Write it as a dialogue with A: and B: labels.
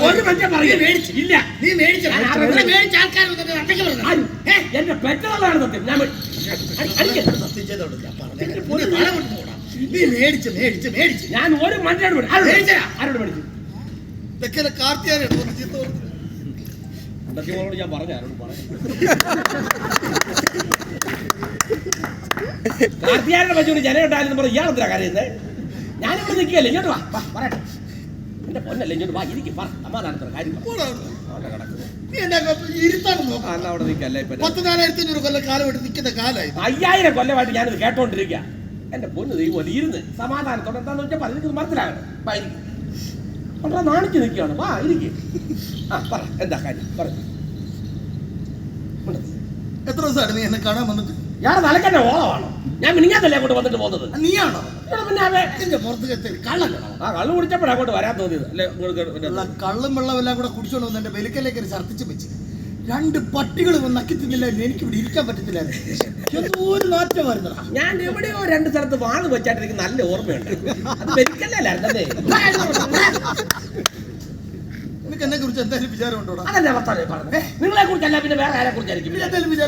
A: ഒരു മനുഷ്യൻ പറയും ഇല്ല.
B: നീ മേടിച്ച ആൾക്കാർ
A: എന്റെ പെറ്റതാണ് സത്യം. ഞാൻ
B: നീ മേടിച്ച്
A: ഞാൻ ഒരു മനുഷ്യനോട് ആരോട് മേടിച്ചു?
B: കാർത്തിയാനോട്
A: ഞാൻ പറഞ്ഞു ആരോട് പറഞ്ഞു. കാർത്തിയാരുടെ പറ്റുകൊണ്ട് ജനം ഉണ്ടായിരുന്നു പറഞ്ഞു. ഇയാളെന്തിനാ കരയുന്നത്? ഞാനിവിടെ നിൽക്കുകയല്ലേ. ഇങ്ങോട്ട് വാ, പറയട്ടെ. എന്റെ പൊന്നല്ലേ, ഇങ്ങോട്ട് വാ, ഇരിക്കും, പറ, സമാധാനത്തോടെ കാര്യം പറ. അവിടെ നിൽക്കല്ലേ.
B: 14,500 കൊല്ലം കാലമായിട്ട് നിൽക്കുന്ന കാലമായി.
A: 5000 കൊല്ലമായിട്ട് ഞാനിത് കേട്ടോണ്ടിരിക്കുക. എന്റെ പൊന്ന് ദൈവം ഇരുന്ന് സമാധാനത്തോടെ എന്താന്ന് വെച്ചാൽ പറഞ്ഞിട്ട് മനസ്സിലാകണം. വാ, ഇരിക്കും. വളരെ നാണിച്ച് നിൽക്കുകയാണ്. വാ, ഇരിക്കും. പറ, എന്താ കാര്യം പറഞ്ഞു.
B: എത്ര ദിവസമാണ് നീ എന്നെ കാണാൻ വന്നിട്ട്?
A: ഇയാളെ തലക്കെന്നെ ഓളമാണോ? ഞാൻ മിനിഞ്ഞാത്തല്ലേ അങ്ങോട്ട് വന്നിട്ട് പോകുന്നത്?
B: നീയാണോ?
A: പിന്നെ
B: പുറത്ത് കള്ളല്ലോ.
A: കള്ളു കുടിച്ചപ്പോഴാണ് അങ്ങോട്ട് വരാൻ തോന്നിയത് അല്ലേ?
B: കള്ളും വെള്ളം എല്ലാം കൂടെ കുടിച്ചോണ്ട് വന്ന് എന്റെ വെലുക്കലേക്ക് ഛർദ്ദിച്ച് വെച്ച് 2 പട്ടികൾ നക്കി തിന്നില്ലായിരുന്നു. എനിക്ക് ഇവിടെ ഇരിക്കാൻ പറ്റത്തില്ലായിരുന്നു. ഒരു നാറ്റം വരുന്നതാ.
A: ഞാൻ എവിടെയോ 2 സ്ഥലത്ത് വാണ് വെച്ചായിട്ട് എനിക്ക് നല്ല ഓർമ്മയുണ്ട്. അത് വെലിക്കല്ലേ?
B: നിനക്ക് എന്നെ കുറിച്ച് എന്തായാലും വിചാരം ഉണ്ടോ?
A: അതല്ലേ വർത്താനം പറഞ്ഞത്. നിങ്ങളെ കുറിച്ചല്ല പിന്നെ വേറെ ആരെ കുറിച്ചായിരിക്കും.